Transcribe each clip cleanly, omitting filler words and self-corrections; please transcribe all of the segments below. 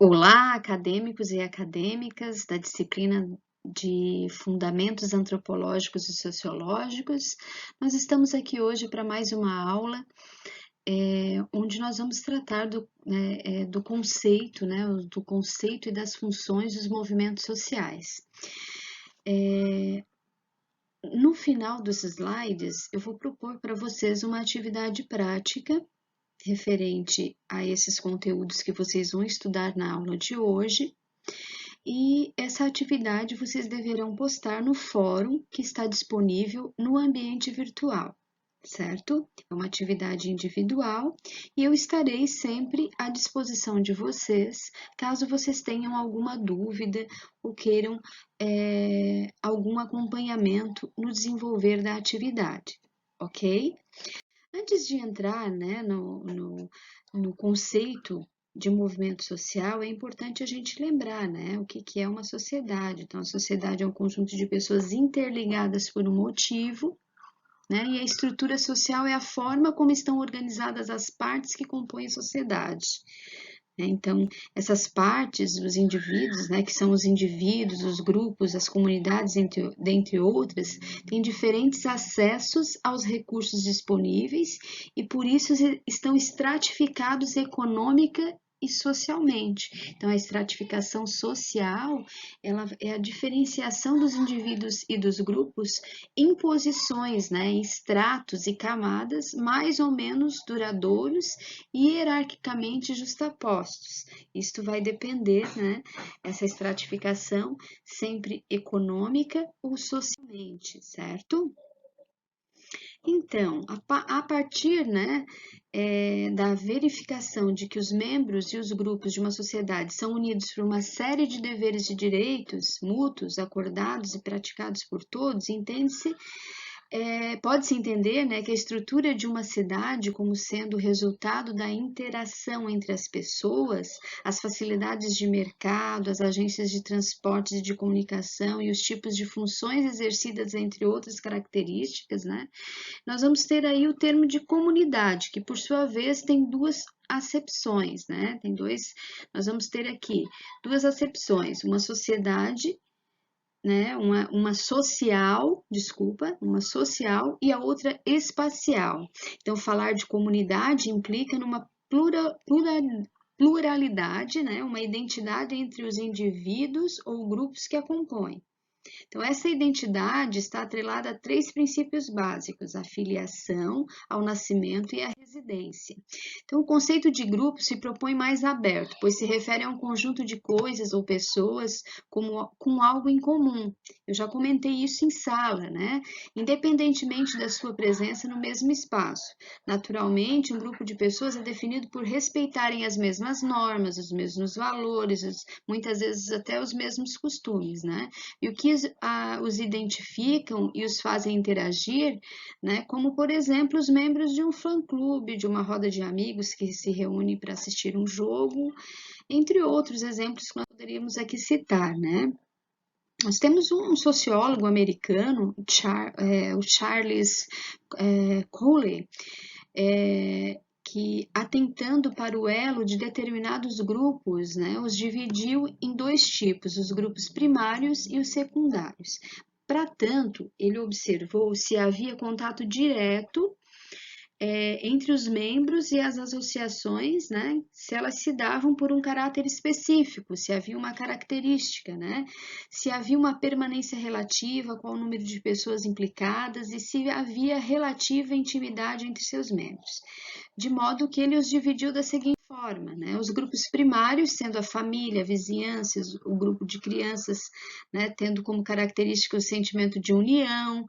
Olá, acadêmicos e acadêmicas da disciplina de Fundamentos Antropológicos e Sociológicos. Nós estamos aqui hoje para mais uma aula, onde nós vamos tratar do conceito, do conceito e das funções dos movimentos sociais. No final dos slides, eu vou propor para vocês uma atividade prática referente a esses conteúdos que vocês vão estudar na aula de hoje. E essa atividade vocês deverão postar no fórum que está disponível no ambiente virtual, certo? É uma atividade individual e eu estarei sempre à disposição de vocês, caso vocês tenham alguma dúvida ou queiram algum acompanhamento no desenvolver da atividade, ok? Antes de entrar, no conceito de movimento social, é importante a gente lembrar, o que é uma sociedade. Então, a sociedade é um conjunto de pessoas interligadas por um motivo, e a estrutura social é a forma como estão organizadas as partes que compõem a sociedade. Então, essas partes, os indivíduos, que são os indivíduos, os grupos, as comunidades, dentre outras, têm diferentes acessos aos recursos disponíveis e, por isso, estão estratificados econômica e socialmente. Então, a estratificação social, ela é a diferenciação dos indivíduos e dos grupos em posições, em estratos e camadas mais ou menos duradouros e hierarquicamente justapostos. Isto vai depender, essa estratificação sempre econômica ou socialmente, certo? Então, a partir, da verificação de que os membros e os grupos de uma sociedade são unidos por uma série de deveres e direitos mútuos, acordados e praticados por todos, entende-se pode-se entender, que a estrutura de uma cidade como sendo resultado da interação entre as pessoas, as facilidades de mercado, as agências de transportes e de comunicação e os tipos de funções exercidas, entre outras características, nós vamos ter aí o termo de comunidade, que por sua vez tem duas acepções, nós vamos ter aqui duas acepções, uma sociedade, uma social e a outra espacial. Então, falar de comunidade implica numa pluralidade, uma identidade entre os indivíduos ou grupos que a compõem. Então, essa identidade está atrelada a três princípios básicos: a filiação, ao nascimento e à residência. Então, o conceito de grupo se propõe mais aberto, pois se refere a um conjunto de coisas ou pessoas com algo em comum. Eu já comentei isso em sala, independentemente da sua presença no mesmo espaço. Naturalmente, um grupo de pessoas é definido por respeitarem as mesmas normas, os mesmos valores, muitas vezes até os mesmos costumes, E o que os identificam e os fazem interagir, como, por exemplo, os membros de um fã-clube, de uma roda de amigos que se reúnem para assistir um jogo, entre outros exemplos que nós poderíamos aqui citar, Nós temos um sociólogo americano, o Charles Coley, que, atentando para o elo de determinados grupos, os dividiu em dois tipos, os grupos primários e os secundários. Para tanto, ele observou se havia contato direto entre os membros e as associações, se elas se davam por um caráter específico, se havia uma característica, se havia uma permanência relativa, qual o número de pessoas implicadas e se havia relativa intimidade entre seus membros. De modo que ele os dividiu da seguinte forma, os grupos primários, sendo a família, a vizinhança, o grupo de crianças, tendo como característica o sentimento de união,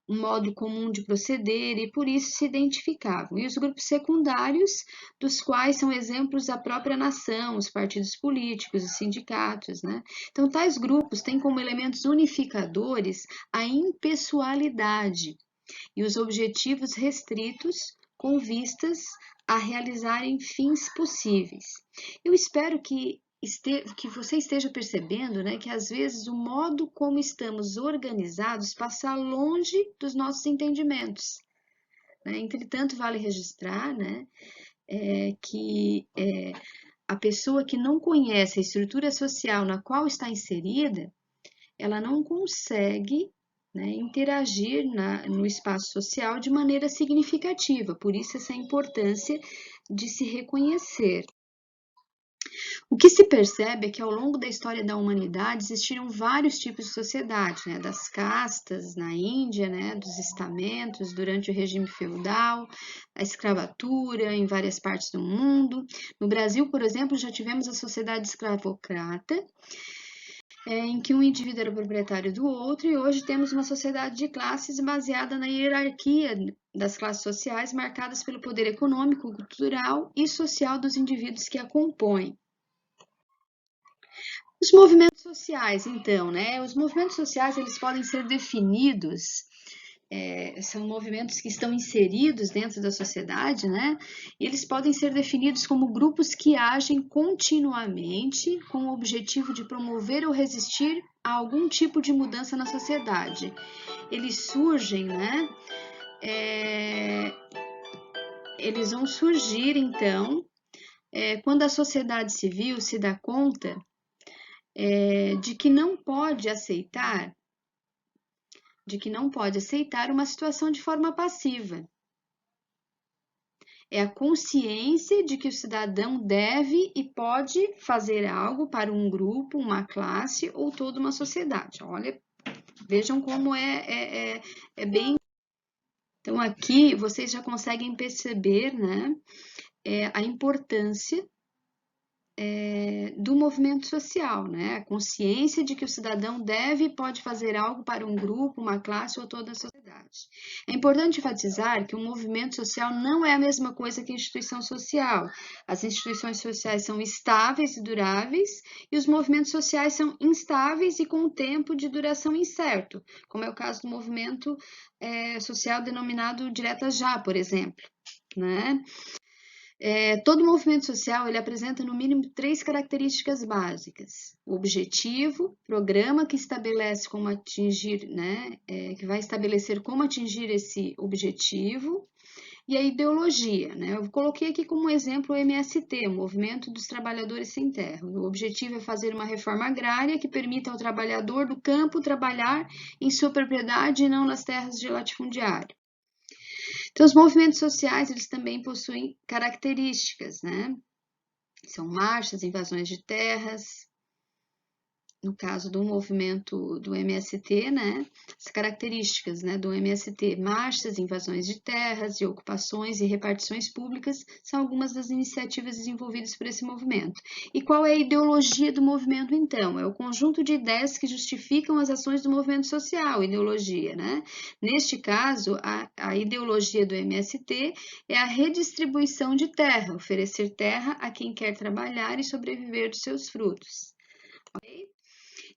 um modo comum de proceder e por isso se identificavam. E os grupos secundários, dos quais são exemplos a própria nação, os partidos políticos, os sindicatos, Então, tais grupos têm como elementos unificadores a impessoalidade e os objetivos restritos com vistas a realizarem fins possíveis. Eu espero que você esteja percebendo, que às vezes o modo como estamos organizados passa longe dos nossos entendimentos. Entretanto, vale registrar, que a pessoa que não conhece a estrutura social na qual está inserida, ela não consegue, né, interagir no espaço social de maneira significativa. Por isso, essa importância de se reconhecer. O que se percebe é que ao longo da história da humanidade existiram vários tipos de sociedade, né? Das castas na Índia, né? Dos estamentos durante o regime feudal, a escravatura em várias partes do mundo. No Brasil, por exemplo, já tivemos a sociedade escravocrata, em que um indivíduo era proprietário do outro, e hoje temos uma sociedade de classes baseada na hierarquia das classes sociais, marcadas pelo poder econômico, cultural e social dos indivíduos que a compõem. Os movimentos sociais, então, né? Os movimentos sociais, eles podem ser definidos, são movimentos que estão inseridos dentro da sociedade, né? E eles podem ser definidos como grupos que agem continuamente com o objetivo de promover ou resistir a algum tipo de mudança na sociedade. Eles surgem, né? Eles vão surgir, então, quando a sociedade civil se dá conta de que não pode aceitar uma situação de forma passiva. É a consciência de que o cidadão deve e pode fazer algo para um grupo, uma classe ou toda uma sociedade. Olha, vejam como é bem... Então, aqui vocês já conseguem perceber, né, a importância do movimento social, né? A consciência de que o cidadão deve e pode fazer algo para um grupo, uma classe ou toda a sociedade. É importante enfatizar que o movimento social não é a mesma coisa que a instituição social. As instituições sociais são estáveis e duráveis, e os movimentos sociais são instáveis e com um tempo de duração incerto, como é o caso do movimento social denominado Direta Já, por exemplo, né? Todo movimento social ele apresenta no mínimo 3 características básicas: o objetivo, programa que estabelece como atingir, né, que vai estabelecer como atingir esse objetivo, e a ideologia, né? Eu coloquei aqui como exemplo o MST, o Movimento dos Trabalhadores Sem Terra. O objetivo é fazer uma reforma agrária que permita ao trabalhador do campo trabalhar em sua propriedade e não nas terras de latifundiário. Então, os movimentos sociais, eles também possuem características, né? São marchas, invasões de terras. No caso do movimento do MST, né? As características, né, do MST, marchas, invasões de terras e ocupações e repartições públicas são algumas das iniciativas desenvolvidas por esse movimento. E qual é a ideologia do movimento, então? É o conjunto de ideias que justificam as ações do movimento social, ideologia, né? Neste caso, a ideologia do MST é a redistribuição de terra, oferecer terra a quem quer trabalhar e sobreviver dos seus frutos. Ok?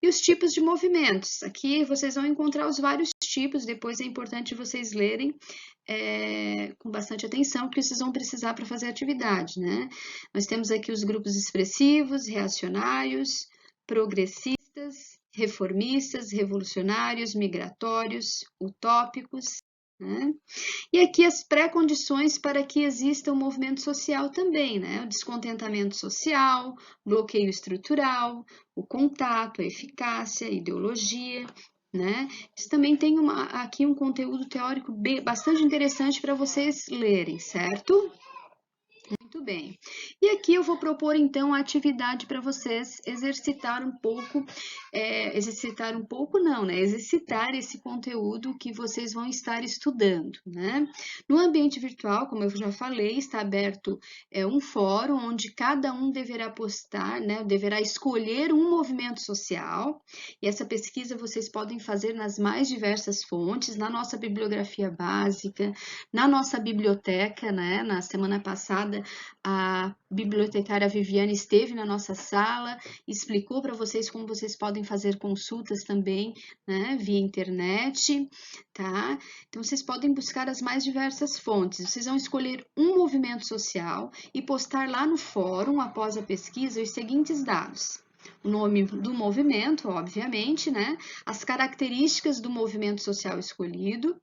E os tipos de movimentos. Aqui vocês vão encontrar os vários tipos, depois é importante vocês lerem com bastante atenção, porque vocês vão precisar para fazer a atividade, né? Nós temos aqui os grupos expressivos, reacionários, progressistas, reformistas, revolucionários, migratórios, utópicos, né? E aqui as pré-condições para que exista um movimento social também, né? O descontentamento social, bloqueio estrutural, o contato, a eficácia, a ideologia, né? Isso também tem aqui um conteúdo teórico bastante interessante para vocês lerem, certo? Muito bem. E aqui eu vou propor, então, a atividade para vocês exercitar um pouco não, né? Exercitar esse conteúdo que vocês vão estar estudando, né? No ambiente virtual, como eu já falei, está aberto um fórum onde cada um deverá postar, né? Deverá escolher um movimento social. E essa pesquisa vocês podem fazer nas mais diversas fontes, na nossa bibliografia básica, na nossa biblioteca, né? Na semana passada, a bibliotecária Viviane esteve na nossa sala, explicou para vocês como vocês podem fazer consultas também, né, via internet, tá? Então, vocês podem buscar as mais diversas fontes. Vocês vão escolher um movimento social e postar lá no fórum, após a pesquisa, os seguintes dados: o nome do movimento, obviamente, né? As características do movimento social escolhido,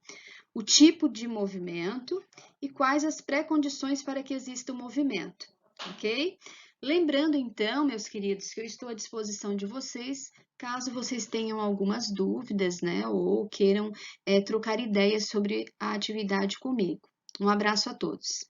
o tipo de movimento e quais as pré-condições para que exista o movimento, ok? Lembrando então, meus queridos, que eu estou à disposição de vocês, caso vocês tenham algumas dúvidas, né, ou queiram trocar ideias sobre a atividade comigo. Um abraço a todos.